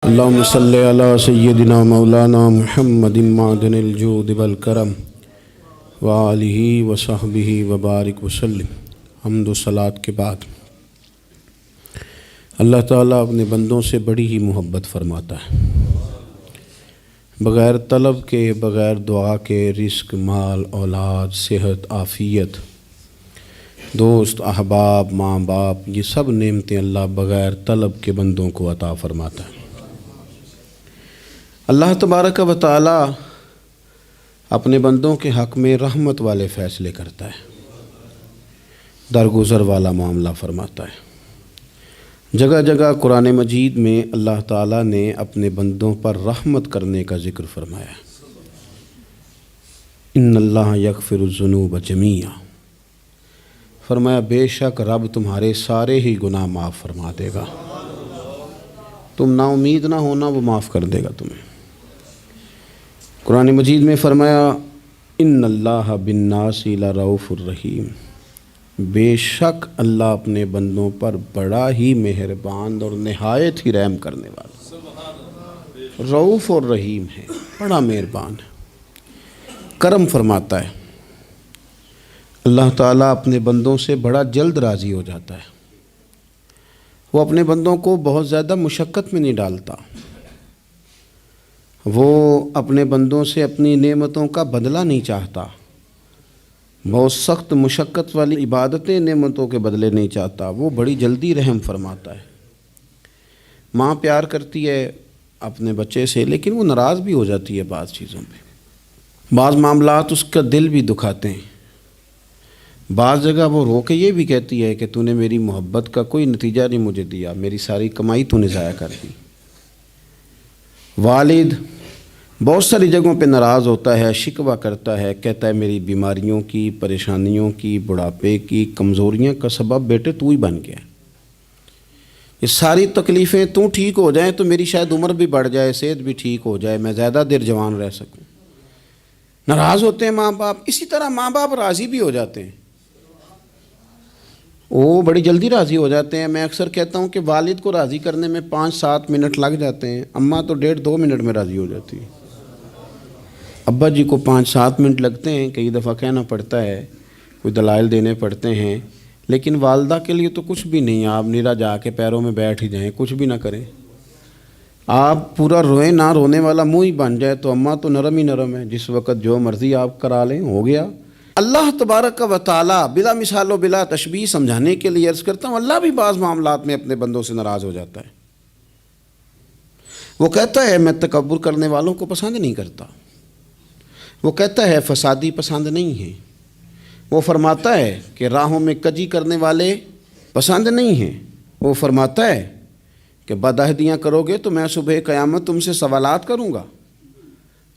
اللہم صلی علی سیدنا مولانا محمد معدن الجود والکرم وآلہ وصحبہ وبارک وسلم۔ حمد و صلاۃ کے بعد اللہ تعالیٰ اپنے بندوں سے بڑی ہی محبت فرماتا ہے۔ بغیر طلب کے، بغیر دعا کے رزق، مال، اولاد، صحت، عافیت، دوست، احباب، ماں باپ، یہ سب نعمتیں اللہ بغیر طلب کے بندوں کو عطا فرماتا ہے۔ اللہ تبارک و تعالی اپنے بندوں کے حق میں رحمت والے فیصلے کرتا ہے، درگزر والا معاملہ فرماتا ہے۔ جگہ جگہ قرآن مجید میں اللہ تعالیٰ نے اپنے بندوں پر رحمت کرنے کا ذکر فرمایا ہے۔ ان اللہ یغفر الذنوب جمیعا، فرمایا بے شک رب تمہارے سارے ہی گناہ معاف فرما دے گا، تم نا امید نہ ہونا، وہ معاف کر دے گا تمہیں۔ قرآن مجید میں فرمایا ان اللہ بالناس لرؤوف الرحیم، بے شک اللہ اپنے بندوں پر بڑا ہی مہربان اور نہایت ہی رحم کرنے والا، رؤوف اور رحیم ہے، بڑا مہربان ہے، کرم فرماتا ہے۔ اللہ تعالیٰ اپنے بندوں سے بڑا جلد راضی ہو جاتا ہے، وہ اپنے بندوں کو بہت زیادہ مشقت میں نہیں ڈالتا، وہ اپنے بندوں سے اپنی نعمتوں کا بدلہ نہیں چاہتا، بہت سخت مشقت والی عبادتیں نعمتوں کے بدلے نہیں چاہتا، وہ بڑی جلدی رحم فرماتا ہے۔ ماں پیار کرتی ہے اپنے بچے سے، لیکن وہ ناراض بھی ہو جاتی ہے بعض چیزوں پہ، بعض معاملات اس کا دل بھی دکھاتے ہیں، بعض جگہ وہ رو کے یہ بھی کہتی ہے کہ تو نے میری محبت کا کوئی نتیجہ نہیں مجھے دیا، میری ساری کمائی تو نے ضائع کر دی۔ والد بہت ساری جگہوں پہ ناراض ہوتا ہے، شکوہ کرتا ہے، کہتا ہے میری بیماریوں کی، پریشانیوں کی، بڑھاپے کی، کمزوریاں کا سبب بیٹے تو ہی بن گیا، یہ ساری تکلیفیں تو ٹھیک ہو جائیں تو میری شاید عمر بھی بڑھ جائے، صحت بھی ٹھیک ہو جائے، میں زیادہ دیر جوان رہ سکوں۔ ناراض ہوتے ہیں ماں باپ، اسی طرح ماں باپ راضی بھی ہو جاتے ہیں، وہ بڑی جلدی راضی ہو جاتے ہیں۔ میں اکثر کہتا ہوں کہ والد کو راضی کرنے میں 5-7 منٹ لگ جاتے ہیں، اماں تو 1.5-2 منٹ میں راضی ہو جاتی ہے۔ ابا جی کو 5-7 منٹ لگتے ہیں، کئی دفعہ کہنا پڑتا ہے، کوئی دلائل دینے پڑتے ہیں، لیکن والدہ کے لیے تو کچھ بھی نہیں، آپ نیرا جا کے پیروں میں بیٹھ ہی جائیں، کچھ بھی نہ کریں، آپ پورا روئیں نہ، رونے والا منہ ہی بن جائے تو اماں تو نرم ہی نرم ہے، جس وقت جو مرضی آپ کرا لیں ہو گیا۔ اللہ تبارک و تعالیٰ بلا مثال و بلا تشبیہ سمجھانے کے لیے عرض کرتا ہوں، اللہ بھی بعض معاملات میں اپنے بندوں سے ناراض ہو جاتا ہے۔ وہ کہتا ہے میں تکبر کرنے والوں کو پسند نہیں کرتا، وہ کہتا ہے فسادی پسند نہیں ہیں، وہ فرماتا ہے کہ راہوں میں کجی کرنے والے پسند نہیں ہیں، وہ فرماتا ہے کہ بدعہدیاں کرو گے تو میں صبح قیامت تم سے سوالات کروں گا۔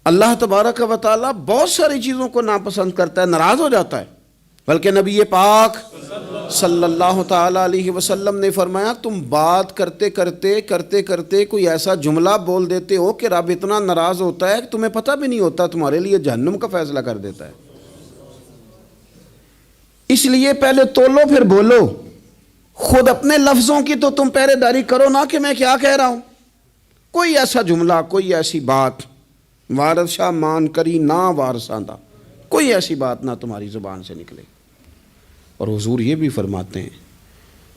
اللہ تبارک و تعالیٰ بہت ساری چیزوں کو ناپسند کرتا ہے، ناراض ہو جاتا ہے، بلکہ نبی پاک صلی اللہ تعالیٰ علیہ وسلم نے فرمایا تم بات کرتے کرتے کوئی ایسا جملہ بول دیتے ہو کہ رب اتنا ناراض ہوتا ہے کہ تمہیں پتہ بھی نہیں ہوتا، تمہارے لیے جہنم کا فیصلہ کر دیتا ہے۔ اس لیے پہلے تولو پھر بولو، خود اپنے لفظوں کی تو تم پہرے داری کرو نا کہ میں کیا کہہ رہا ہوں۔ کوئی ایسا جملہ، کوئی ایسی بات وارث شاہ مان کری نہ وارثاں دا، کوئی ایسی بات نہ تمہاری زبان سے نکلے۔ اور حضور یہ بھی فرماتے ہیں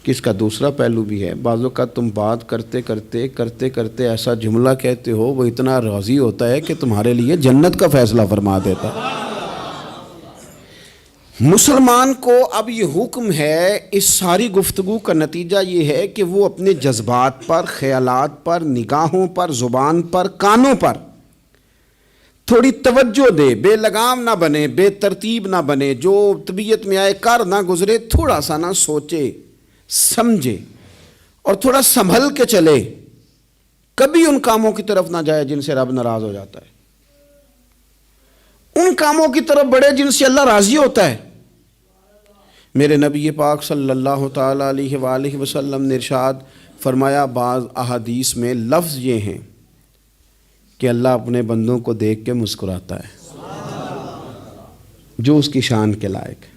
کہ اس کا دوسرا پہلو بھی ہے، بعض اوقات تم بات کرتے ایسا جملہ کہتے ہو وہ اتنا راضی ہوتا ہے کہ تمہارے لیے جنت کا فیصلہ فرما دیتا ہے۔ مسلمان کو اب یہ حکم ہے، اس ساری گفتگو کا نتیجہ یہ ہے کہ وہ اپنے جذبات پر، خیالات پر، نگاہوں پر، زبان پر، کانوں پر تھوڑی توجہ دے، بے لگام نہ بنے، بے ترتیب نہ بنے، جو طبیعت میں آئے کر نہ گزرے، تھوڑا سا نہ سوچے سمجھے اور تھوڑا سنبھل کے چلے، کبھی ان کاموں کی طرف نہ جائے جن سے رب ناراض ہو جاتا ہے، ان کاموں کی طرف بڑھے جن سے اللہ راضی ہوتا ہے۔ میرے نبی پاک صلی اللہ تعالیٰ علیہ وآلہ وسلم نے ارشاد فرمایا، بعض احادیث میں لفظ یہ ہیں کہ اللہ اپنے بندوں کو دیکھ کے مسکراتا ہے، جو اس کی شان کے لائق ہے۔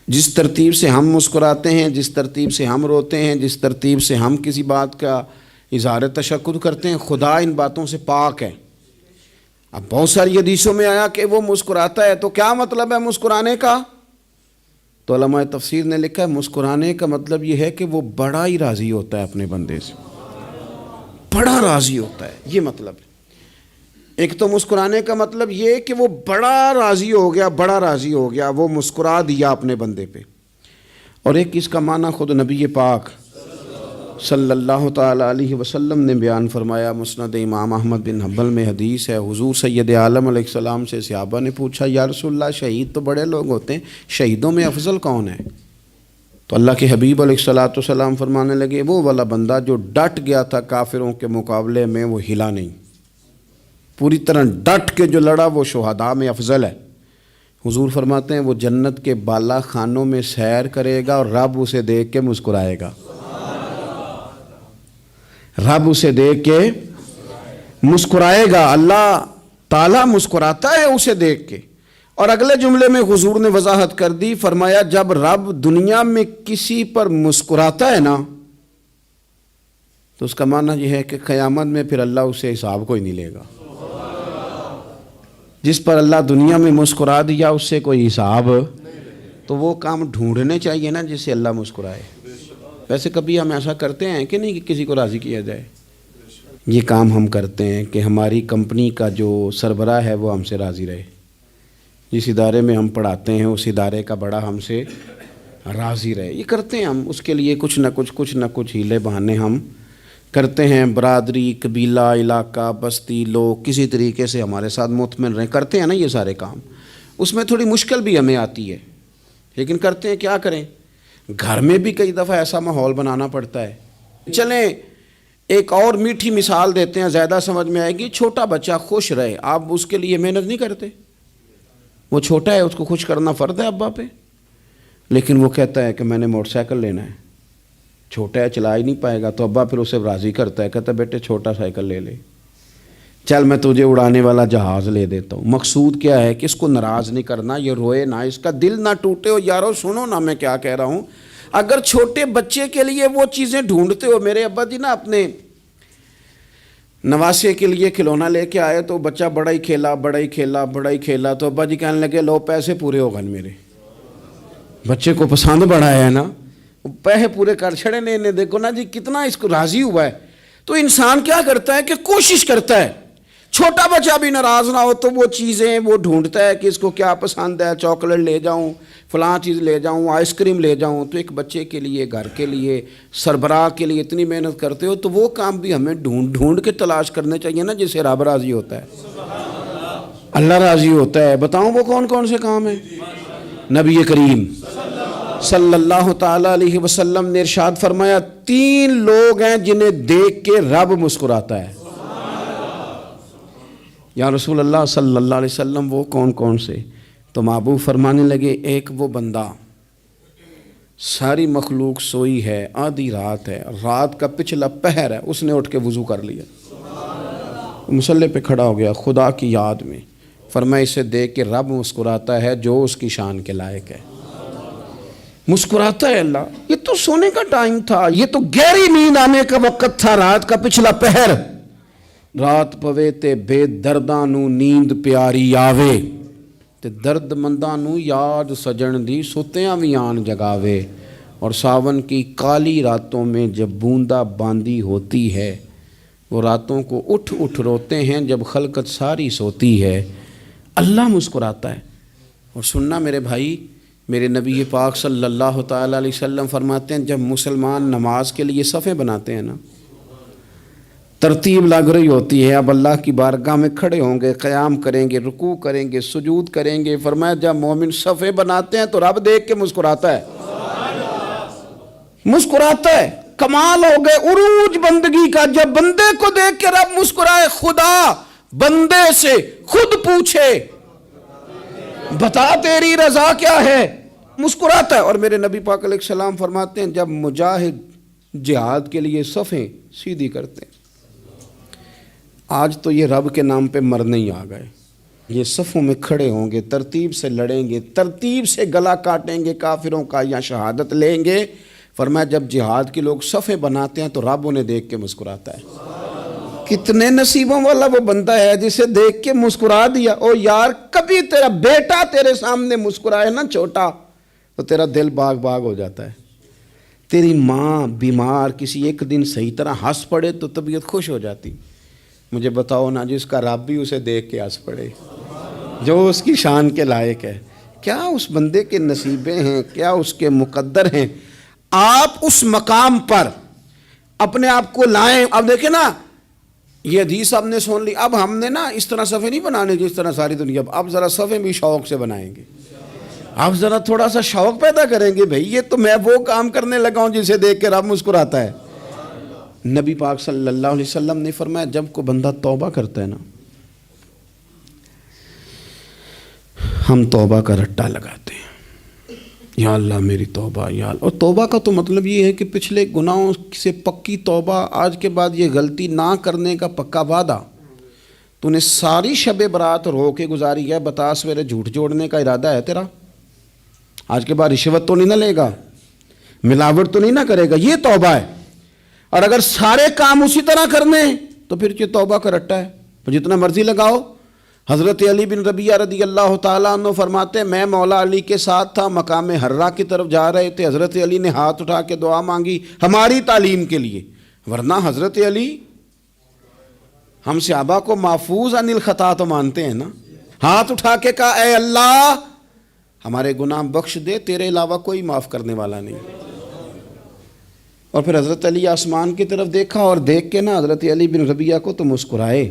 جس ترتیب سے ہم مسکراتے ہیں، جس ترتیب سے ہم روتے ہیں، جس ترتیب سے ہم کسی بات کا اظہار تشکر کرتے ہیں، خدا ان باتوں سے پاک ہے۔ اب بہت ساری حدیثوں میں آیا کہ وہ مسکراتا ہے، تو کیا مطلب ہے مسکرانے کا؟ تو علماء تفسیر نے لکھا ہے مسکرانے کا مطلب یہ ہے کہ وہ بڑا ہی راضی ہوتا ہے اپنے بندے سے، بڑا راضی ہوتا ہے، یہ مطلب ہے۔ ایک تو مسکرانے کا مطلب یہ کہ وہ بڑا راضی ہو گیا، بڑا راضی ہو گیا، وہ مسکرا دیا اپنے بندے پہ۔ اور ایک اس کا معنی خود نبی پاک صلی اللہ تعالیٰ علیہ وسلم نے بیان فرمایا۔ مسند امام احمد بن حنبل میں حدیث ہے، حضور سید عالم علیہ السلام سے صحابہ نے پوچھا یا رسول اللہ شہید تو بڑے لوگ ہوتے ہیں، شہیدوں میں افضل کون ہے؟ تو اللہ کے حبیب علیہ السلام فرمانے لگے وہ والا بندہ جو ڈٹ گیا تھا کافروں کے مقابلے میں، وہ ہلا نہیں، پوری طرح ڈٹ کے جو لڑا وہ شہداء میں افضل ہے۔ حضور فرماتے ہیں وہ جنت کے بالا خانوں میں سیر کرے گا اور رب اسے دیکھ کے مسکرائے گا، رب اسے دیکھ کے مسکرائے گا، اللہ تعالیٰ مسکراتا ہے اسے دیکھ کے۔ اور اگلے جملے میں حضور نے وضاحت کر دی، فرمایا جب رب دنیا میں کسی پر مسکراتا ہے نا تو اس کا معنی یہ ہے کہ قیامت میں پھر اللہ اسے حساب کوئی نہیں لے گا۔ جس پر اللہ دنیا میں مسکرا دیا اس سے کوئی حساب، تو وہ کام ڈھونڈنے چاہیے نا جس سے اللہ مسکرائے۔ ویسے کبھی ہم ایسا کرتے ہیں کہ نہیں کہ کسی کو راضی کیا جائے؟ یہ کام ہم کرتے ہیں کہ ہماری کمپنی کا جو سربراہ ہے وہ ہم سے راضی رہے، جس ادارے میں ہم پڑھاتے ہیں اس ادارے کا بڑا ہم سے راضی رہے، یہ کرتے ہیں ہم۔ اس کے لیے کچھ نہ کچھ ہیلے بہانے ہم کرتے ہیں، برادری، قبیلہ، علاقہ، بستی، لوگ کسی طریقے سے ہمارے ساتھ مطمئن رہیں، کرتے ہیں نا یہ سارے کام۔ اس میں تھوڑی مشکل بھی ہمیں آتی ہے لیکن کرتے ہیں، کیا کریں؟ گھر میں بھی کئی دفعہ ایسا ماحول بنانا پڑتا ہے۔ چلیں ایک اور میٹھی مثال دیتے ہیں، زیادہ سمجھ میں آئے گی۔ چھوٹا بچہ خوش رہے، آپ اس کے لیے محنت نہیں کرتے؟ وہ چھوٹا ہے، اس کو خوش کرنا فرض ہے ابا پہ، لیکن وہ کہتا ہے کہ میں نے موٹر سائیکل لینا ہے، چھوٹا ہے چلا ہی نہیں پائے گا، تو ابا پھر اسے راضی کرتا ہے، کہتا ہے بیٹے چھوٹا سائیکل لے لے، چل میں تجھے اڑانے والا جہاز لے دیتا ہوں۔ مقصود کیا ہے کہ اس کو ناراض نہیں کرنا، یہ روئے نہ، اس کا دل نہ ٹوٹے۔ ہو یارو سنو نا میں کیا کہہ رہا ہوں، اگر چھوٹے بچے کے لیے وہ چیزیں ڈھونڈتے ہو، میرے ابا جی نا اپنے نواسے کے لیے کھلونا لے کے آئے تو بچہ بڑا ہی کھیلا، تو ابا جی کہنے لگے لو پیسے پورے ہو گئے میرے۔ بچے کو پسند بڑا ہے نا، پیسے پورے کر چھڑے نے، دیکھو نا جی کتنا اس کو راضی ہوا ہے۔ تو انسان کیا کرتا ہے کہ کوشش کرتا ہے، چھوٹا بچہ بھی ناراض نہ ہو تو وہ چیزیں وہ ڈھونڈتا ہے کہ اس کو کیا پسند ہے، چاکلیٹ لے جاؤں، فلاں چیز لے جاؤں، آئس کریم لے جاؤں۔ تو ایک بچے کے لیے، گھر کے لیے، سربراہ کے لیے اتنی محنت کرتے ہو، تو وہ کام بھی ہمیں ڈھونڈ کے تلاش کرنے چاہیے نا جس سے رب راضی ہوتا ہے، اللہ راضی ہوتا ہے۔ بتاؤں وہ کون سے کام ہیں؟ نبی کریم صلی اللہ تعالیٰ علیہ وسلم نے ارشاد فرمایا 3 لوگ ہیں جنہیں دیکھ کے رب مسکراتا ہے۔ یا رسول اللہ صلی اللہ علیہ وسلم وہ کون سے؟ تو محبوب فرمانے لگے ایک وہ بندہ ساری مخلوق سوئی ہے، آدھی رات ہے، رات کا پچھلا پہر ہے، اس نے اٹھ کے وضو کر لیا، مصلی پہ کھڑا ہو گیا خدا کی یاد میں، فرمایا اسے دیکھ کے رب مسکراتا ہے جو اس کی شان کے لائق ہے، مسکراتا ہے اللہ۔ یہ تو سونے کا ٹائم تھا، یہ تو گہری نیند آنے کا وقت تھا، رات کا پچھلا پہر، رات پوے تے بے درداں نو نیند پیاری آوے، تے درد منداں نو یاد سجن دی ستیاں وی آن جگاوے، اور ساون کی کالی راتوں میں جب بوندا باندی ہوتی ہے، وہ راتوں کو اٹھ روتے ہیں جب خلقت ساری سوتی ہے، اللہ مسکراتا ہے۔ اور سننا میرے بھائی، میرے نبی پاک صلی اللہ تعالیٰ علیہ وسلم فرماتے ہیں جب مسلمان نماز کے لیے صفیں بناتے ہیں نا، ترتیب لگ رہی ہوتی ہے، اب اللہ کی بارگاہ میں کھڑے ہوں گے، قیام کریں گے، رکوع کریں گے، سجود کریں گے، فرمایا جب مومن صفیں بناتے ہیں تو رب دیکھ کے مسکراتا ہے، مسکراتا ہے۔ کمال ہو گئے عروج بندگی کا، جب بندے کو دیکھ کے رب مسکرائے، خدا بندے سے خود پوچھے بتا تیری رضا کیا ہے، مسکراتا ہے۔ اور میرے نبی پاک علیہ السلام فرماتے ہیں جب مجاہد جہاد کے لیے صفیں سیدھی کرتے ہیں، آج تو یہ رب کے نام پہ مرنے ہی آ گئے، یہ صفوں میں کھڑے ہوں گے، ترتیب سے لڑیں گے، ترتیب سے گلا کاٹیں گے کافروں کا یا شہادت لیں گے، فرمایا جب جہاد کے لوگ صفیں بناتے ہیں تو رب انہیں دیکھ کے مسکراتا ہے۔ کتنے نصیبوں والا وہ بندہ ہے جسے دیکھ کے مسکرا دیا۔ او یار کبھی تیرا بیٹا تیرے سامنے مسکرائے نا چھوٹا تو تیرا دل باغ باغ ہو جاتا ہے۔ تیری ماں بیمار کسی ایک دن صحیح طرح ہنس پڑے تو طبیعت خوش ہو جاتی۔ مجھے بتاؤ نا جس کا رب بھی اسے دیکھ کے ہنس پڑے، جو اس کی شان کے لائق ہے، کیا اس بندے کے نصیبیں ہیں، کیا اس کے مقدر ہیں۔ آپ اس مقام پر اپنے آپ کو لائیں۔ اب دیکھیں نا یہ حدیث آپ نے سن لی، اب ہم نے نا اس طرح صفحے نہیں بنانے جس طرح ساری دنیا، اب ذرا صفحے بھی شوق سے بنائیں گے۔ آپ ذرا تھوڑا سا شوق پیدا کریں گے، بھئی یہ تو میں وہ کام کرنے لگا ہوں جسے دیکھ کے رب مسکراتا ہے۔ نبی پاک صلی اللہ علیہ وسلم نے فرمایا جب کوئی بندہ توبہ کرتا ہے نا، ہم توبہ کا رٹا لگاتے ہیں، یا اللہ میری توبہ یا اللہ۔ اور توبہ کا تو مطلب یہ ہے کہ پچھلے گناہوں سے پکی توبہ، آج کے بعد یہ غلطی نہ کرنے کا پکا وعدہ۔ تو نے ساری شب برات رو کے گزاری ہے، بتا سویرے جھوٹ جوڑنے کا ارادہ ہے تیرا؟ آج کے بعد رشوت تو نہیں نہ لے گا، ملاوٹ تو نہیں نہ کرے گا، یہ توبہ ہے۔ اور اگر سارے کام اسی طرح کرنے تو پھر یہ توبہ کا رٹا ہے، تو جتنا مرضی لگاؤ۔ حضرت علی بن ربیعہ رضی اللہ تعالیٰ عنہ فرماتے ہیں میں مولا علی کے ساتھ تھا، مقام حرہ کی طرف جا رہے تھے، حضرت علی نے ہاتھ اٹھا کے دعا مانگی ہماری تعلیم کے لیے، ورنہ حضرت علی ہم صحابہ کو محفوظ عن الخطا تو مانتے ہیں نا۔ ہاتھ اٹھا کے کہا اے اللہ ہمارے گناہ بخش دے، تیرے علاوہ کوئی معاف کرنے والا نہیں۔ اور پھر حضرت علی آسمان کی طرف دیکھا اور دیکھ کے نا حضرت علی بن ربیعہ کو تو مسکرائے۔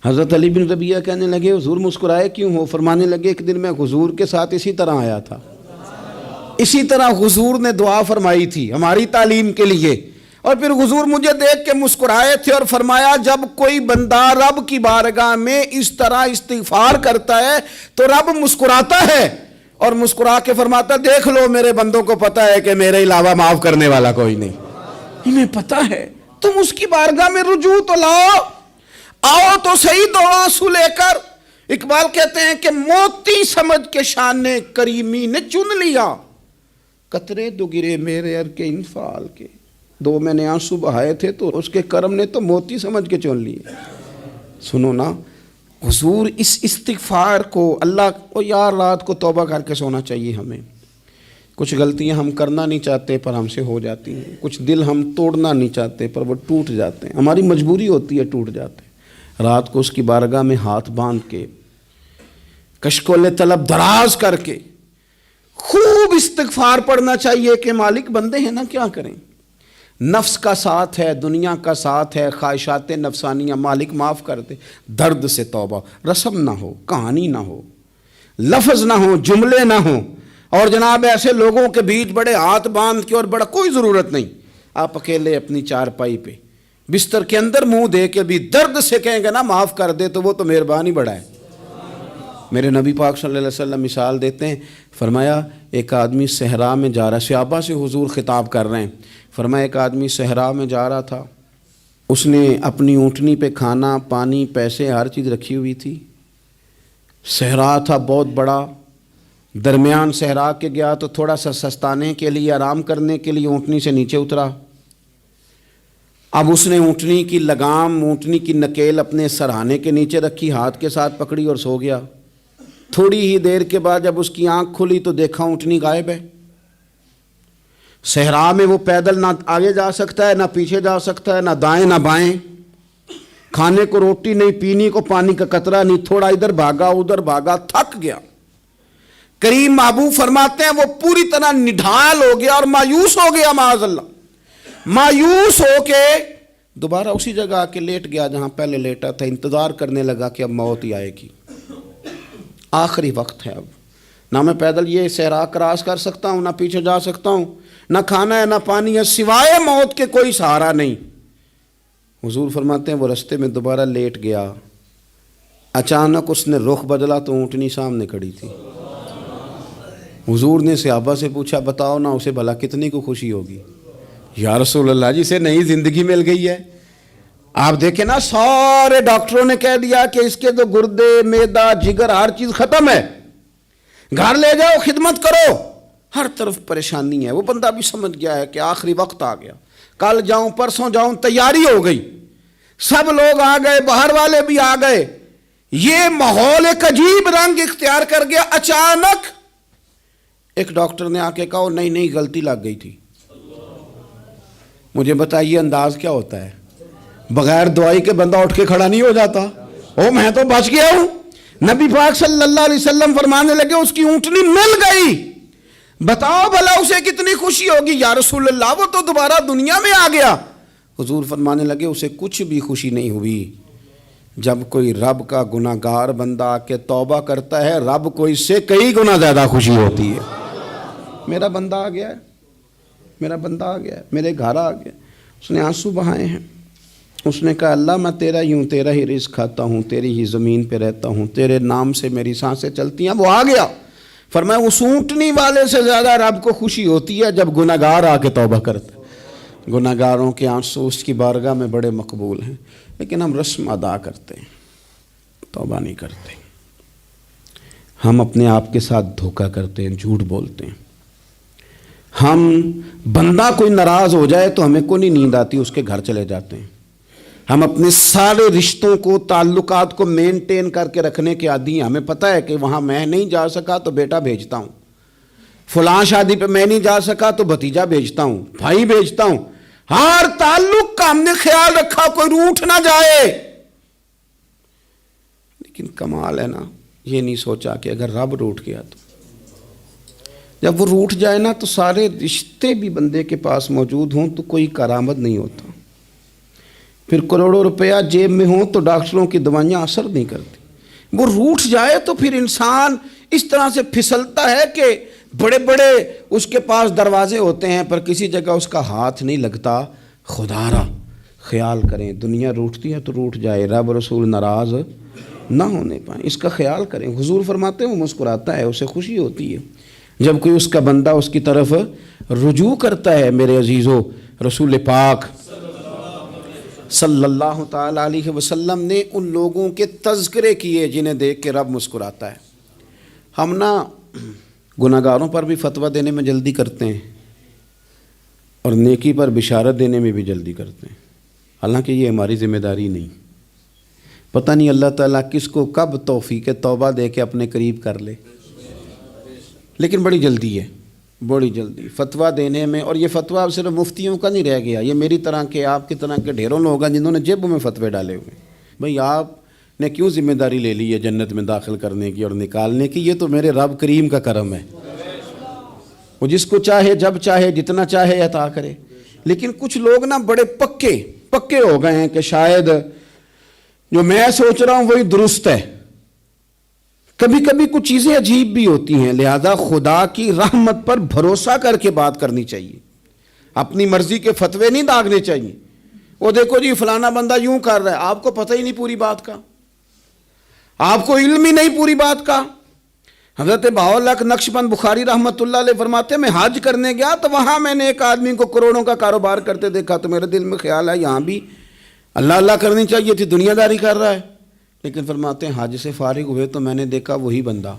حضرت علی بن ربیعہ کہنے لگے حضور مسکرائے کیوں ہو؟ فرمانے لگے ایک دن میں حضور کے ساتھ اسی طرح آیا تھا، اسی طرح حضور نے دعا فرمائی تھی ہماری تعلیم کے لیے، اور پھر حضور مجھے دیکھ کے مسکرائے تھے اور فرمایا جب کوئی بندہ رب کی بارگاہ میں اس طرح استغفار کرتا ہے تو رب مسکراتا ہے، اور مسکرا کے فرماتا دیکھ لو میرے بندوں کو پتہ ہے کہ میرے علاوہ معاف کرنے والا کوئی نہیں، انہیں پتہ ہے، تم اس کی بارگاہ میں رجوع تو لاؤ، آؤ تو صحیح دو آنسو لے کر۔ اقبال کہتے ہیں کہ موتی سمجھ کے شان کریمی نے چن لیا، قطرے دو گرے میرے ار کے انفال کے، دو میں نے آنسو بہائے تھے تو اس کے کرم نے تو موتی سمجھ کے چن لیے۔ سنو نا حضور اس استغفار کو اللہ کو یار رات کو توبہ کر کے سونا چاہیے ہمیں۔ کچھ غلطیاں ہم کرنا نہیں چاہتے پر ہم سے ہو جاتی ہیں، کچھ دل ہم توڑنا نہیں چاہتے پر وہ ٹوٹ جاتے ہیں، ہماری مجبوری ہوتی ہے ٹوٹ جاتے ہیں۔ رات کو اس کی بارگاہ میں ہاتھ باندھ کے کشکول طلب دراز کر کے خوب استغفار پڑھنا چاہیے کہ مالک بندے ہیں نا کیا کریں، نفس کا ساتھ ہے، دنیا کا ساتھ ہے، خواہشات نفسانیہ، مالک معاف کر دے۔ درد سے توبہ، رسم نہ ہو، کہانی نہ ہو، لفظ نہ ہو، جملے نہ ہوں، اور جناب ایسے لوگوں کے بیچ بڑے ہاتھ باندھ کے اور بڑا کوئی ضرورت نہیں، آپ اکیلے اپنی چارپائی پہ بستر کے اندر منہ دے کے بھی درد سے کہیں گے نا معاف کر دے تو وہ تو مہربانی بڑا ہے۔ میرے نبی پاک صلی اللہ علیہ وسلم مثال دیتے ہیں، فرمایا ایک آدمی صحرا میں جا رہا، صحابہ سے حضور خطاب کر رہے ہیں، فرمایا ایک آدمی صحرا میں جا رہا تھا، اس نے اپنی اونٹنی پہ کھانا پانی پیسے ہر چیز رکھی ہوئی تھی، صحرا تھا بہت بڑا، درمیان صحرا کے گیا تو تھوڑا سا سستانے کے لیے آرام کرنے کے لیے اونٹنی سے نیچے اترا، اب اس نے اونٹنی کی لگام اونٹنی کی نکیل اپنے سرہانے کے نیچے رکھی، ہاتھ کے ساتھ پکڑی اور سو گیا۔ تھوڑی ہی دیر کے بعد جب اس کی آنکھ کھلی تو دیکھا اونٹنی غائب ہے۔ صحرا میں وہ پیدل نہ آگے جا سکتا ہے نہ پیچھے جا سکتا ہے، نہ دائیں نہ بائیں، کھانے کو روٹی نہیں، پینے کو پانی کا قطرہ نہیں، تھوڑا ادھر بھاگا ادھر بھاگا، تھک گیا۔ کریم محبوب فرماتے ہیں وہ پوری طرح نڈھال ہو گیا اور مایوس ہو گیا، معاذ اللہ، مایوس ہو کے دوبارہ اسی جگہ آ کے لیٹ گیا جہاں پہلے لیٹا تھا، انتظار کرنے لگا کہ اب موت ہی آئے گی، آخری وقت ہے، اب نہ میں پیدل یہ صحرا کراس کر سکتا ہوں، نہ پیچھے جا سکتا ہوں، نہ کھانا ہے نہ پانی ہے، سوائے موت کے کوئی سہارا نہیں۔ حضور فرماتے ہیں وہ رستے میں دوبارہ لیٹ گیا، اچانک اس نے رخ بدلا تو اونٹنی سامنے کھڑی تھی۔ حضور نے صحابہ سے پوچھا بتاؤ نا اسے بھلا کتنی کو خوشی ہوگی؟ یا رسول اللہ جی سے نئی زندگی مل گئی ہے۔ آپ دیکھیں نا سارے ڈاکٹروں نے کہہ دیا کہ اس کے تو گردے معدہ جگر ہر چیز ختم ہے، گھر لے جاؤ خدمت کرو، ہر طرف پریشانی ہے. وہ بندہ بھی سمجھ گیا ہے کہ آخری وقت آ گیا, کل جاؤں پرسوں جاؤں, تیاری ہو گئی, سب لوگ آ گئے, باہر والے بھی آ گئے, یہ ماحول ایک عجیب رنگ اختیار کر گیا. اچانک ایک ڈاکٹر نے آ کے کہا نہیں نہیں غلطی لگ گئی تھی. مجھے بتائیے انداز کیا ہوتا ہے؟ بغیر دوائی کے بندہ اٹھ کے کھڑا نہیں ہو جاتا. او میں تو بچ گیا ہوں. نبی پاک صلی اللہ علیہ وسلم فرمانے لگے اس کی اونٹنی مل گئی. بتاؤ بھلا اسے کتنی خوشی ہوگی. یا رسول اللہ وہ تو دوبارہ دنیا میں آ گیا. حضور فرمانے لگے اسے کچھ بھی خوشی نہیں ہوئی. جب کوئی رب کا گناہگار بندہ آ کے توبہ کرتا ہے, رب کو اس سے کئی گنا زیادہ خوشی ہوتی ہے. میرا بندہ آ گیا ہے, میرا بندہ آ گیا ہے, میرے گھر آ گیا. اس نے آنسو بہائے ہیں. اس نے کہا اللہ میں تیرا ہی ہوں, تیرا ہی رزق کھاتا ہوں, تیری ہی زمین پہ رہتا ہوں, تیرے نام سے میری سانسیں چلتی ہیں. وہ آ گیا. فرمایا اس اونٹنی والے سے زیادہ رب کو خوشی ہوتی ہے جب گناہگار آ کے توبہ کرتا ہے. گناہگاروں کے آنسو اس کی بارگاہ میں بڑے مقبول ہیں, لیکن ہم رسم ادا کرتے ہیں, توبہ نہیں کرتے. ہم اپنے آپ کے ساتھ دھوکہ کرتے ہیں, جھوٹ بولتے ہیں. ہم بندہ کوئی ناراض ہو جائے تو ہمیں کو نہیں نیند آتی, اس کے گھر چلے جاتے ہیں. ہم اپنے سارے رشتوں کو, تعلقات کو مینٹین کر کے رکھنے کے عادی ہیں. ہمیں پتہ ہے کہ وہاں میں نہیں جا سکا تو بیٹا بھیجتا ہوں, فلاں شادی پہ میں نہیں جا سکا تو بھتیجا بھیجتا ہوں, بھائی بھیجتا ہوں. ہر تعلق کا ہم نے خیال رکھا کوئی روٹھ نہ جائے. لیکن کمال ہے نا, یہ نہیں سوچا کہ اگر رب روٹھ گیا تو, جب وہ روٹھ جائے نا تو سارے رشتے بھی بندے کے پاس موجود ہوں تو کوئی کارآمد نہیں ہوتا. پھر کروڑوں روپیہ جیب میں ہوں تو ڈاکٹروں کی دوائیاں اثر نہیں کرتی. وہ روٹھ جائے تو پھر انسان اس طرح سے پھسلتا ہے کہ بڑے بڑے اس کے پاس دروازے ہوتے ہیں پر کسی جگہ اس کا ہاتھ نہیں لگتا. خدا را خیال کریں, دنیا روٹھتی ہے تو روٹھ جائے, رب رسول ناراض نہ ہونے پائیں, اس کا خیال کریں. حضور فرماتے ہیں وہ مسکراتا ہے, اسے خوشی ہوتی ہے جب کوئی اس کا بندہ اس کی طرف رجوع کرتا ہے. میرے عزیزو, رسول پاک صلی اللہ تعالی علیہ وسلم نے ان لوگوں کے تذکرے کیے جنہیں دیکھ کے رب مسکراتا ہے. ہم نا گناہگاروں پر بھی فتویٰ دینے میں جلدی کرتے ہیں اور نیکی پر بشارت دینے میں بھی جلدی کرتے ہیں, حالانکہ یہ ہماری ذمہ داری نہیں. پتہ نہیں اللہ تعالیٰ کس کو کب توفیق توبہ دے کے اپنے قریب کر لے, لیکن بڑی جلدی ہے, بڑی جلدی فتویٰ دینے میں. اور یہ فتویٰ اب صرف مفتیوں کا نہیں رہ گیا, یہ میری طرح کے, آپ کی طرح کے ڈھیروں لوگ ہیں جنہوں نے جیبوں میں فتوے ڈالے ہوئے. بھئی آپ نے کیوں ذمہ داری لے لی ہے جنت میں داخل کرنے کی اور نکالنے کی؟ یہ تو میرے رب کریم کا کرم ہے, وہ جس کو چاہے جب چاہے جتنا چاہے عطا کرے. لیکن کچھ لوگ نا بڑے پکے ہو گئے ہیں کہ شاید جو میں سوچ رہا ہوں وہی درست ہے. کبھی کبھی کچھ چیزیں عجیب بھی ہوتی ہیں, لہذا خدا کی رحمت پر بھروسہ کر کے بات کرنی چاہیے. اپنی مرضی کے فتوے نہیں داغنے چاہیے. وہ دیکھو جی فلانا بندہ یوں کر رہا ہے, آپ کو پتہ ہی نہیں پوری بات کا, آپ کو علم ہی نہیں پوری بات کا. حضرت بہاءاللہ نقشبند بخاری رحمۃ اللہ علیہ فرماتے ہیں میں حج کرنے گیا تو وہاں میں نے ایک آدمی کو کروڑوں کا کاروبار کرتے دیکھا تو میرے دل میں خیال ہے یہاں بھی اللہ اللہ کرنی چاہیے تھی, دنیا داری کر رہا ہے. لیکن فرماتے ہیں حج سے فارغ ہوئے تو میں نے دیکھا وہی بندہ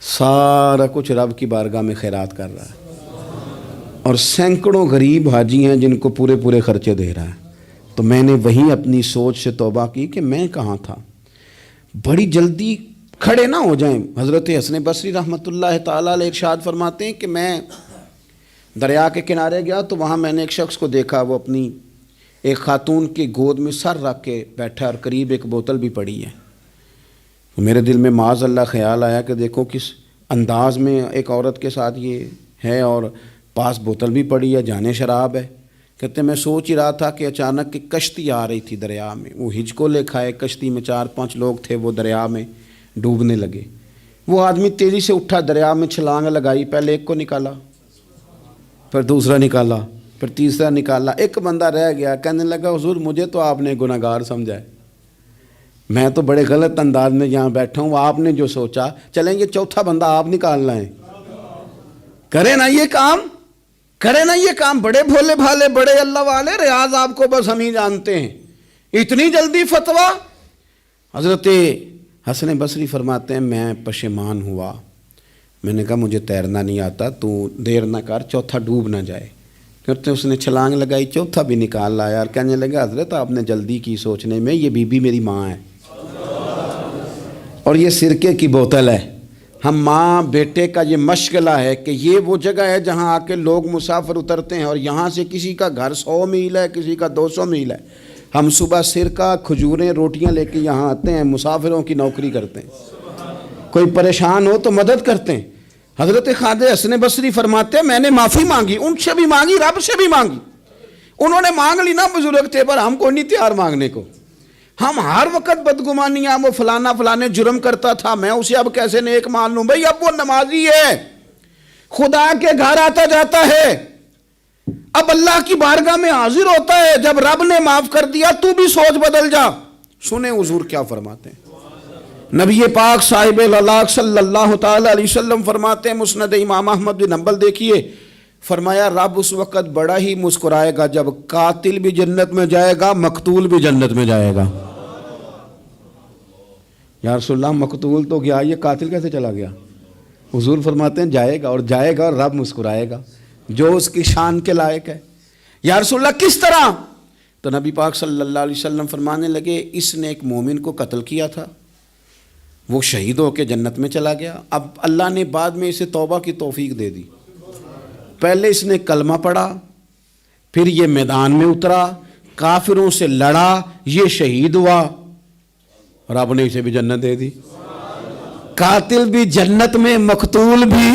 سارا کچھ رب کی بارگاہ میں خیرات کر رہا ہے اور سینکڑوں غریب حاجی ہیں جن کو پورے خرچے دے رہا ہے. تو میں نے وہیں اپنی سوچ سے توبہ کی کہ میں کہاں تھا. بڑی جلدی کھڑے نہ ہو جائیں. حضرت حسن بصری رحمۃ اللہ تعالیٰ علیہ ارشاد فرماتے ہیں کہ میں دریا کے کنارے گیا تو وہاں میں نے ایک شخص کو دیکھا, وہ اپنی ایک خاتون کی گود میں سر رکھ کے بیٹھا اور قریب ایک بوتل بھی پڑی ہے. میرے دل میں معاذ اللہ خیال آیا کہ دیکھو کس انداز میں ایک عورت کے ساتھ یہ ہے اور پاس بوتل بھی پڑی ہے, جانے شراب ہے. کہتے میں سوچ ہی رہا تھا کہ اچانک ایک کشتی آ رہی تھی دریا میں, وہ ہجکو لے کھائے, کشتی میں 4-5 لوگ تھے, وہ دریا میں ڈوبنے لگے. وہ آدمی تیزی سے اٹھا, دریا میں چھلانگ لگائی, پہلے ایک کو نکالا, پھر دوسرا نکالا, پھر تیسرا نکالا. ایک بندہ رہ گیا, کہنے لگا حضور مجھے تو آپ نے گناہگار سمجھا ہے, میں تو بڑے غلط انداز میں یہاں بیٹھا ہوں, آپ نے جو سوچا. چلیں گے چوتھا بندہ آپ نکالنا ہے, کریں نا یہ کام, کریں نا یہ کام. بڑے بھولے بھالے بڑے اللہ والے, ریاض آپ کو بس ہم ہی جانتے ہیں. اتنی جلدی فتویٰ. حضرت حسن بصری فرماتے ہیں میں پشیمان ہوا, میں نے کہا مجھے تیرنا نہیں آتا، تو دیر نہ کر، چوتھا ڈوب نہ جائے۔ کرتے اس نے چھلانگ لگائی، چوتھا بھی نکال لایا اور کہنے لگا حضرت آپ نے جلدی کی سوچنے میں، یہ بی بی میری ماں ہے اور یہ سرکے کی بوتل ہے۔ ہم ماں بیٹے کا یہ مشغلہ ہے کہ یہ وہ جگہ ہے جہاں آ کے لوگ مسافر اترتے ہیں، اور یہاں سے کسی کا گھر 100 میل ہے، کسی کا 200 میل ہے، ہم صبح سرکہ کھجوریں روٹیاں لے کے یہاں آتے ہیں، مسافروں کی نوکری کرتے ہیں، کوئی پریشان ہو تو مدد کرتے ہیں۔ حضرت خواجہ حسن بصری فرماتے ہیں میں نے معافی مانگی، ان سے بھی مانگی، رب سے بھی مانگی، انہوں نے مانگ لی نا بزرگ تھے، پر ہم کو نہیں تیار مانگنے کو۔ ہم ہر وقت بدگمانیاں، وہ فلانا فلانے جرم کرتا تھا، میں اسے اب کیسے نیک مان لوں؟ بھئی اب وہ نمازی ہے، خدا کے گھر آتا جاتا ہے، اب اللہ کی بارگاہ میں حاضر ہوتا ہے، جب رب نے معاف کر دیا تو بھی سوچ بدل جا۔ سنیں حضور کیا فرماتے ہیں، نبی پاک صاحب الاخلاق صلی اللہ تعالی علیہ وسلم فرماتے ہیں، مسند امام احمد بن حنبل دیکھیے، فرمایا رب اس وقت بڑا ہی مسکرائے گا جب قاتل بھی جنت میں جائے گا، مقتول بھی جنت میں جائے گا۔ یا رسول اللہ مقتول تو گیا، یہ قاتل کیسے چلا گیا؟ حضور فرماتے ہیں جائے گا، اور جائے گا اور رب مسکرائے گا، جو اس کی شان کے لائق ہے۔ یا رسول اللہ کس طرح؟ تو نبی پاک صلی اللہ علیہ وسلم فرمانے لگے اس نے ایک مومن کو قتل کیا تھا، وہ شہید ہو کے جنت میں چلا گیا، اب اللہ نے بعد میں اسے توبہ کی توفیق دے دی۔ پہلے اس نے کلمہ پڑھا، پھر یہ میدان میں اترا، کافروں سے لڑا، یہ شہید ہوا، رب نے اسے بھی جنت دے دی۔ قاتل بھی جنت میں، مقتول بھی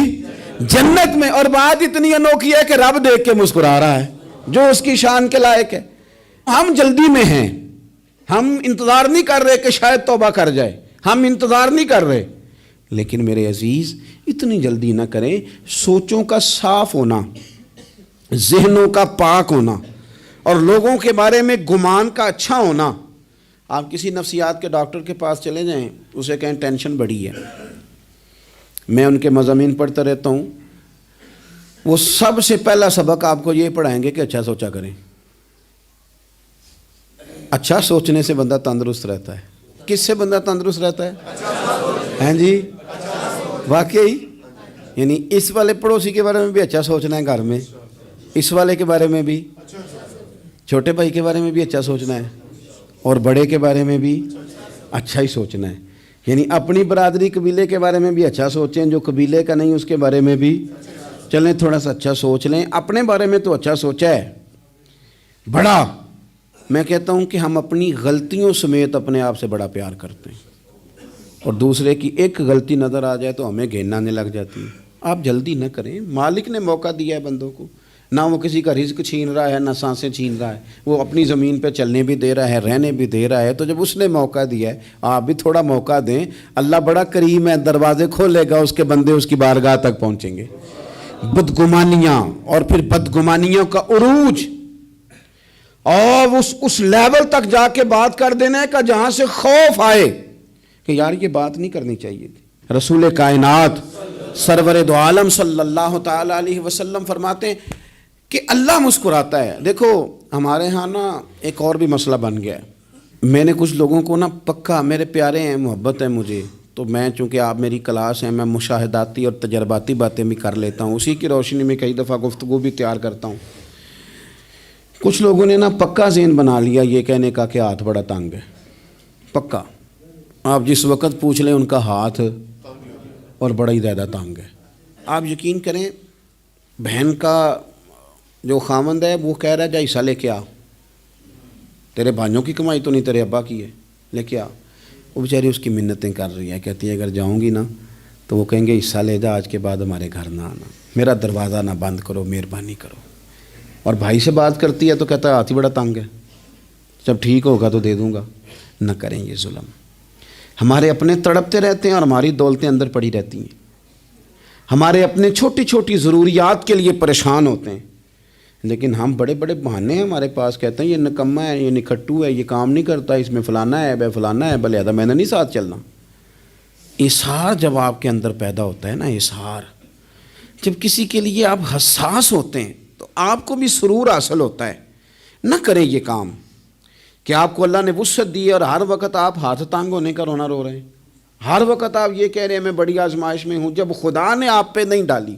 جنت میں، اور بات اتنی انوکھی ہے کہ رب دیکھ کے مسکرا رہا ہے، جو اس کی شان کے لائق ہے۔ ہم جلدی میں ہیں، ہم انتظار نہیں کر رہے کہ شاید توبہ کر جائے، ہم انتظار نہیں کر رہے، لیکن میرے عزیز اتنی جلدی نہ کریں۔ سوچوں کا صاف ہونا، ذہنوں کا پاک ہونا، اور لوگوں کے بارے میں گمان کا اچھا ہونا۔ آپ کسی نفسیات کے ڈاکٹر کے پاس چلے جائیں، اسے کہیں ٹینشن بڑی ہے، میں ان کے مضامین پڑھتا رہتا ہوں، وہ سب سے پہلا سبق آپ کو یہ پڑھائیں گے کہ اچھا سوچا کریں۔ اچھا سوچنے سے بندہ تندرست رہتا ہے۔ کس سے بندہ تندرست رہتا ہے؟ ہیں جی واقعی، یعنی اس والے پڑوسی کے بارے میں بھی اچھا سوچنا ہے، گھر میں اس والے کے بارے میں بھی، چھوٹے بھائی کے بارے میں بھی اچھا سوچنا ہے، اور بڑے کے بارے میں بھی اچھا ہی سوچنا ہے۔ یعنی اپنی برادری قبیلے کے بارے میں بھی اچھا سوچیں، جو قبیلے کا نہیں اس کے بارے میں بھی چلیں تھوڑا سا اچھا سوچ لیں۔ اپنے بارے میں تو اچھا سوچا ہے بڑا، میں کہتا ہوں کہ ہم اپنی غلطیوں سمیت اپنے آپ سے بڑا پیار کرتے ہیں، اور دوسرے کی ایک غلطی نظر آ جائے تو ہمیں گھین آنے لگ جاتی ہے۔ آپ جلدی نہ کریں، مالک نے موقع دیا ہے بندوں کو، نہ وہ کسی کا رزق چھین رہا ہے، نہ سانسیں چھین رہا ہے، وہ اپنی زمین پہ چلنے بھی دے رہا ہے، رہنے بھی دے رہا ہے، تو جب اس نے موقع دیا ہے آپ بھی تھوڑا موقع دیں۔ اللہ بڑا کریم ہے، دروازے کھولے گا، اس کے بندے اس کی بارگاہ تک پہنچیں گے۔ بدگمانیاں، اور پھر بدگمانیوں کا عروج، اور اس لیول تک جا کے بات کر دینے کا جہاں سے خوف آئے کہ یار یہ بات نہیں کرنی چاہیے تھی۔ رسول کائنات سرور دو عالم صلی اللہ تعالی علیہ وسلم فرماتے ہیں کہ اللہ مسکراتا ہے۔ دیکھو ہمارے ہاں نا ایک اور بھی مسئلہ بن گیا ہے، میں نے کچھ لوگوں کو نا پکا، میرے پیارے ہیں، محبت ہے مجھے، تو میں چونکہ آپ میری کلاس ہیں، میں مشاہداتی اور تجرباتی باتیں بھی کر لیتا ہوں، اسی کی روشنی میں کئی دفعہ گفتگو بھی تیار کرتا ہوں۔ کچھ لوگوں نے نا پکا ذہن بنا لیا یہ کہنے کا کہ ہاتھ بڑا تنگ ہے، پکا، آپ جس وقت پوچھ لیں ان کا ہاتھ اور بڑا ہی زیادہ تنگ ہے۔ آپ یقین کریں، بہن کا جو خامند ہے وہ کہہ رہا ہے جا حصہ لے کے آ، تیرے بھائیوں کی کمائی تو نہیں، تیرے ابا کی ہے، لے کے آ۔ وہ بیچاری اس کی منتیں کر رہی ہے، کہتی ہے اگر جاؤں گی نا تو وہ کہیں گے حصہ لے جا، آج کے بعد ہمارے گھر نہ آنا، میرا دروازہ نہ بند کرو، مہربانی کرو۔ اور بھائی سے بات کرتی ہے تو کہتا ہے ہاتھ ہی بڑا تنگ ہے، جب ٹھیک ہوگا تو دے دوں گا۔ نہ کریں یہ ظلم، ہمارے اپنے تڑپتے رہتے ہیں اور ہماری دولتیں اندر پڑی رہتی ہیں، ہمارے اپنے چھوٹی چھوٹی ضروریات کے لیے پریشان ہوتے ہیں، لیکن ہم بڑے بڑے بہانے ہیں ہمارے پاس، کہتے ہیں یہ نکما ہے، یہ نکھٹو ہے، یہ کام نہیں کرتا، اس میں فلانا ہے، بے فلانا ہے، لہذا میں نے نہیں ساتھ چلنا۔ اظہار جب آپ کے اندر پیدا ہوتا ہے نا، اظہار جب کسی کے لیے آپ حساس ہوتے ہیں تو آپ کو بھی سرور حاصل ہوتا ہے۔ نہ کریں یہ کام کہ آپ کو اللہ نے وسعت دی ہے اور ہر وقت آپ ہاتھ تانگ ہونے کا رونا رو رہے ہیں، ہر وقت آپ یہ کہہ رہے ہیں میں بڑی آزمائش میں ہوں، جب خدا نے آپ پہ نہیں ڈالی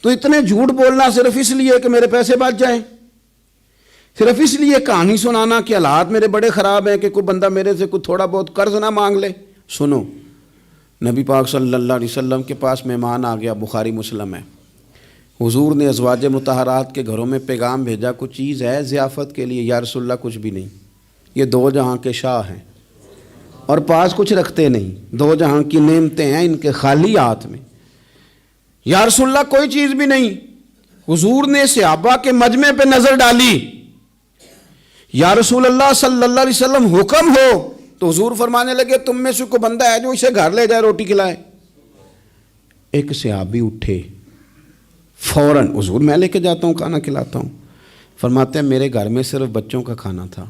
تو اتنے جھوٹ بولنا صرف اس لیے کہ میرے پیسے بچ جائیں، صرف اس لیے کہانی سنانا کہ حالات میرے بڑے خراب ہیں کہ کوئی بندہ میرے سے کوئی تھوڑا بہت قرض نہ مانگ لے۔ سنو، نبی پاک صلی اللہ علیہ وسلم کے پاس مہمان آ گیا، بخاری مسلم ہے، حضور نے ازواج مطہرات کے گھروں میں پیغام بھیجا کچھ چیز ہے ضیافت کے لیے؟ یا رسول اللہ کچھ بھی نہیں، یہ دو جہاں کے شاہ ہیں اور پاس کچھ رکھتے نہیں، دو جہاں کی نعمتیں ہیں ان کے خالی ہاتھ میں۔ یا رسول اللہ کوئی چیز بھی نہیں۔ حضور نے صحابہ کے مجمع پہ نظر ڈالی، یا رسول اللہ صلی اللہ علیہ وسلم حکم ہو، تو حضور فرمانے لگے تم میں سے کوئی بندہ ہے جو اسے گھر لے جائے روٹی کھلائے؟ ایک صحابی اٹھے فوراً، حضور میں لے کے جاتا ہوں کھانا کھلاتا ہوں۔ فرماتے ہیں میرے گھر میں صرف بچوں کا کھانا تھا،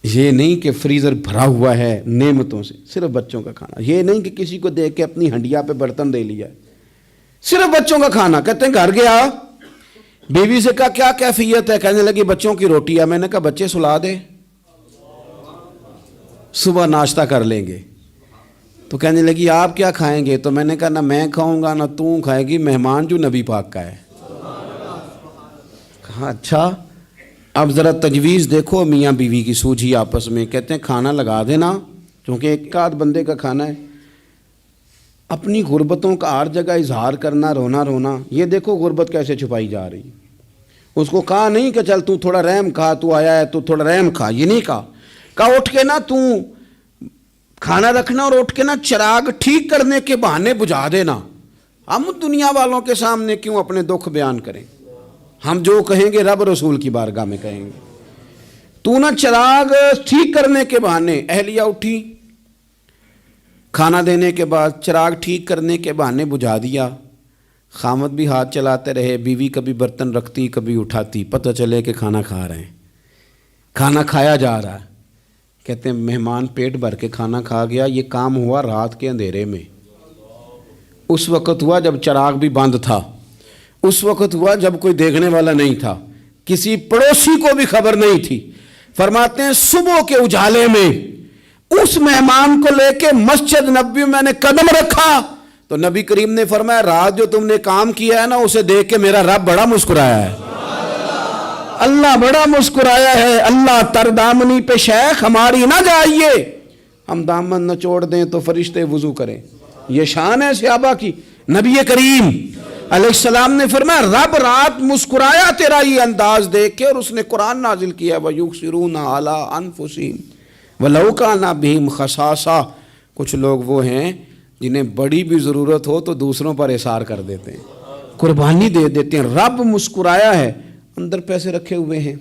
یہ نہیں کہ فریزر بھرا ہوا ہے نعمتوں سے، صرف بچوں کا کھانا، یہ نہیں کہ کسی کو دیکھ کے اپنی ہنڈیا پہ برتن دے لیا، صرف بچوں کا کھانا۔ کہتے ہیں گھر گیا، بیوی سے کہا کیا کیفیت ہے؟ کہنے لگی بچوں کی روٹی ہے۔ میں نے کہا بچے سلا دے، صبح ناشتہ کر لیں گے۔ تو کہنے لگی آپ کیا کھائیں گے؟ تو میں نے کہا نہ میں کھاؤں گا نہ تو کھائے گی، مہمان جو نبی پاک کا ہے۔ کہا اچھا، اب ذرا تجویز دیکھو میاں بیوی کی سوجھی آپس میں۔ کہتے ہیں کھانا لگا دینا، کیونکہ ایک آدھ بندے کا کھانا ہے۔ اپنی غربتوں کا ہر جگہ اظہار کرنا، رونا رونا، یہ دیکھو غربت کیسے چھپائی جا رہی۔ اس کو کہا نہیں کہ چل تو تھوڑا رحم کھا، تو آیا ہے تو تھوڑا رحم کھا، یہ نہیں کہا۔ کہا اٹھ کے نا تو کھانا رکھنا اور اٹھ کے نا چراغ ٹھیک کرنے کے بہانے بجھا دینا۔ ہم دنیا والوں کے سامنے کیوں اپنے دکھ بیان کریں؟ ہم جو کہیں گے رب رسول کی بارگاہ میں کہیں گے۔ تو نا چراغ ٹھیک کرنے کے بہانے، اہلیہ اٹھی، کھانا دینے کے بعد چراغ ٹھیک کرنے کے بہانے بجھا دیا۔ خامد بھی ہاتھ چلاتے رہے، بیوی کبھی برتن رکھتی کبھی اٹھاتی، پتہ چلے کہ کھانا کھا رہے ہیں، کھانا کھایا جا رہا ہے۔ کہتے ہیں مہمان پیٹ بھر کے کھانا کھا گیا۔ یہ کام ہوا رات کے اندھیرے میں، اس وقت ہوا جب چراغ بھی بند تھا، اس وقت ہوا جب کوئی دیکھنے والا نہیں تھا، کسی پڑوسی کو بھی خبر نہیں تھی۔ فرماتے ہیں صبح کے اجالے میں اس مہمان کو لے کے مسجد نبوی میں نے قدم رکھا تو نبی کریم نے فرمایا رات جو تم نے کام کیا ہے نا اسے دیکھ کے میرا رب بڑا مسکرایا ہے، اللہ بڑا مسکرایا ہے۔ اللہ تر دامنی پہ شیخ ہماری نہ جائیے، ہم دامن نہ چھوڑ دیں تو فرشتے وضو کریں۔ یہ شان ہے صحابہ کی۔ نبی کریم علیہ السلام نے فرمایا رب رات مسکرایا تیرا یہ انداز دیکھ کے، اور اس نے قرآن نازل کیا وَيُؤْثِرُونَ عَلَىٰ أَنفُسِهِمْ وَلَوْ كَانَ بِهِمْ خَصَاصَةٌ۔ کچھ لوگ وہ ہیں جنہیں بڑی بھی ضرورت ہو تو دوسروں پر اثار کر دیتے ہیں، قربانی دے دیتے ہیں۔ رب مسکرایا ہے، اندر پیسے رکھے ہوئے ہیں،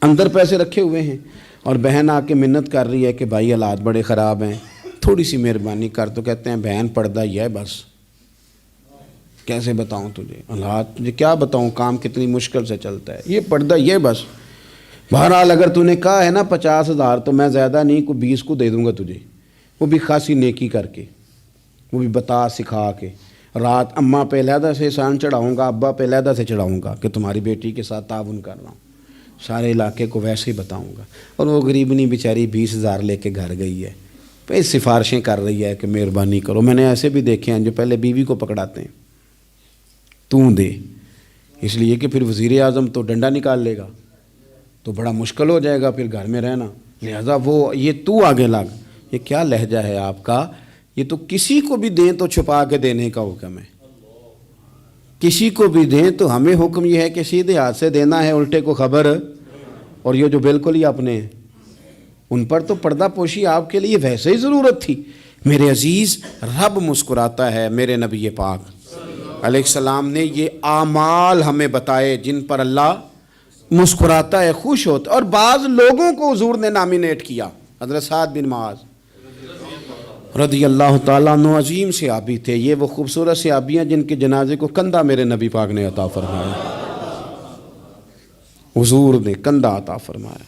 اندر پیسے رکھے ہوئے ہیں، اور بہن آ کے منت کر رہی ہے کہ بھائی حالات بڑے خراب ہیں، تھوڑی سی مہربانی کر۔ تو کہتے ہیں بہن پردہ ہی ہے بس، کیسے بتاؤں تجھے حالات، تجھے کیا بتاؤں کام کتنی مشکل سے چلتا ہے، یہ پردہ یہ بس۔ بہرحال اگر تو نے کہا ہے نا 50,000 تو میں زیادہ نہیں کوئی 20 کو دے دوں گا تجھے، وہ بھی خاصی نیکی کر کے، وہ بھی بتا سکھا کے۔ رات اماں پہ علیحدہ سے احسان چڑھاؤں گا، ابا پہ علیحدہ سے چڑھاؤں گا کہ تمہاری بیٹی کے ساتھ تعاون کر رہا ہوں، سارے علاقے کو ویسے ہی بتاؤں گا۔ اور وہ غریبنی بیچاری 20,000 لے کے گھر گئی ہے، پھر سفارشیں کر رہی ہے کہ مہربانی کرو۔ میں نے ایسے بھی دیکھے ہیں جو پہلے بیوی کو پکڑاتے ہیں، تو دے، اس لیے کہ پھر وزیر اعظم تو ڈنڈا نکال لے گا تو بڑا مشکل ہو جائے گا پھر گھر میں رہنا، لہذا وہ یہ تو آگے لگ۔ یہ کیا لہجہ ہے آپ کا؟ یہ تو کسی کو بھی دیں تو چھپا کے دینے کا حکم ہے، کسی کو بھی دیں تو ہمیں حکم یہ ہے کہ سیدھے ہاتھ سے دینا ہے، الٹے کو خبر۔ اور یہ جو بالکل ہی اپنے ہیں ان پر تو پردہ پوشی آپ کے لیے ویسے ہی ضرورت تھی۔ میرے عزیز، رب مسکراتا ہے۔ میرے نبی پاک علیہ السلام نے یہ اعمال ہمیں بتائے جن پر اللہ مسکراتا ہے، خوش ہوتا ہے۔ اور بعض لوگوں کو حضور نے نامینیٹ کیا، حضرت سعد بن معاذ رضی اللہ تعالیٰ عنہ عظیم صحابی تھے۔ یہ وہ خوبصورت صحابیاں جن کے جنازے کو کندھا میرے نبی پاک نے عطا فرمایا، حضور نے کندھا عطا فرمایا۔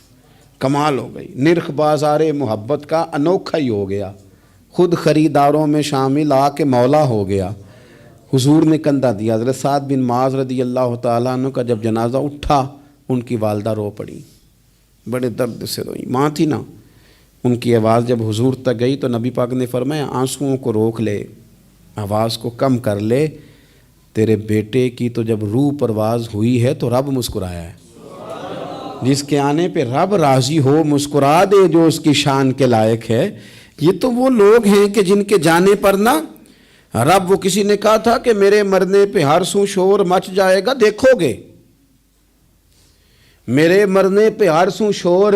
کمال ہو گئی، نرخ بازار محبت کا انوکھا ہی ہو گیا، خود خریداروں میں شامل آ کے مولا ہو گیا۔ حضور نے کندھا دیا۔ حضرت سعد بن معاذ رضی اللہ تعالیٰ عنہ کا جب جنازہ اٹھا، ان کی والدہ رو پڑی، بڑے درد سے روئی، ماں تھی نا، ان کی آواز جب حضور تک گئی تو نبی پاک نے فرمایا آنسوؤں کو روک لے، آواز کو کم کر لے، تیرے بیٹے کی تو جب روح پرواز ہوئی ہے تو رب مسکرایا ہے۔ جس کے آنے پہ رب راضی ہو مسکرا دے جو اس کی شان کے لائق ہے۔ یہ تو وہ لوگ ہیں کہ جن کے جانے پر نا رب، وہ کسی نے کہا تھا کہ میرے مرنے پہ ہر سو شور مچ جائے گا، دیکھو گے میرے مرنے پہ ہر سو شور،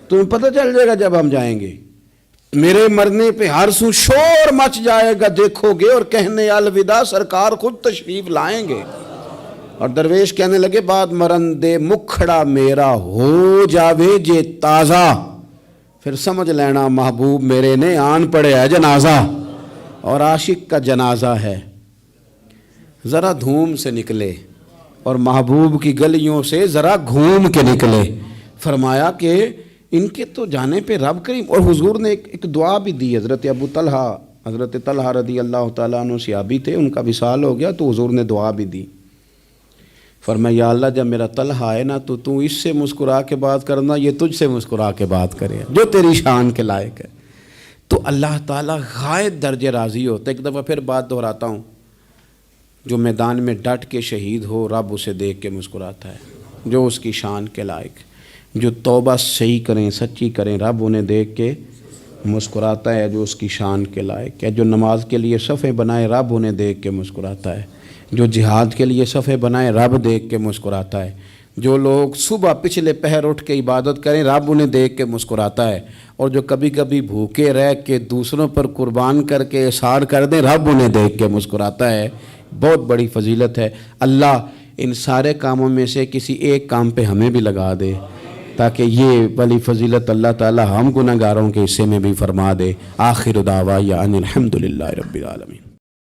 تمہیں پتہ چل جائے گا جب ہم جائیں گے، میرے مرنے پہ ہر سو شور مچ جائے گا دیکھو گے، اور کہنے الوداع سرکار خود تشریف لائیں گے۔ اور درویش کہنے لگے بعد مرندے مکھڑا میرا ہو جاوے جے تازہ، پھر سمجھ لینا محبوب میرے نے آن پڑے ہے جنازہ، اور عاشق کا جنازہ ہے۔ ذرا دھوم سے نکلے اور محبوب کی گلیوں سے ذرا گھوم کے نکلے۔ فرمایا کہ ان کے تو جانے پہ رب کریم، اور حضور نے ایک دعا بھی دی۔ حضرت ابو طلحہ، حضرت طلحہ رضی اللہ تعالیٰ عنہ صحابی تھے، ان کا وصال ہو گیا تو حضور نے دعا بھی دی۔ فرمایا یا اللہ جب میرا طلحہ ہے نا تو اس سے مسکرا کے بات کرنا، یہ تجھ سے مسکرا کے بات کرے جو تیری شان کے لائق ہے۔ تو اللہ تعالیٰ غائب درجے راضی ہوتا ہے۔ ایک دفعہ پھر بات دہراتا ہوں، جو میدان میں ڈٹ کے شہید ہو رب اسے دیکھ کے مسکراتا ہے جو اس کی شان کے لائق۔ جو توبہ صحیح کریں، سچی کریں، رب انہیں دیکھ کے مسکراتا ہے جو اس کی شان کے لائق ہے۔ جو نماز کے لیے صفیں بنائے رب انہیں دیکھ کے مسکراتا ہے۔ جو جہاد کے لیے صفیں بنائے رب دیکھ کے مسکراتا ہے۔ جو لوگ صبح پچھلے پہر اٹھ کے عبادت کریں رب انہیں دیکھ کے مسکراتا ہے۔ اور جو کبھی کبھی بھوکے رہ کے دوسروں پر قربان کر کے احسان کر دیں رب انہیں دیکھ کے مسکراتا ہے۔ بہت بڑی فضیلت ہے۔ اللہ ان سارے کاموں میں سے کسی ایک کام پہ ہمیں بھی لگا دے تاکہ یہ بڑی فضیلت اللہ تعالی ہم گناہگاروں کے حصے میں بھی فرما دے۔ آخر دعوانا ان الحمد للہ رب العالمین۔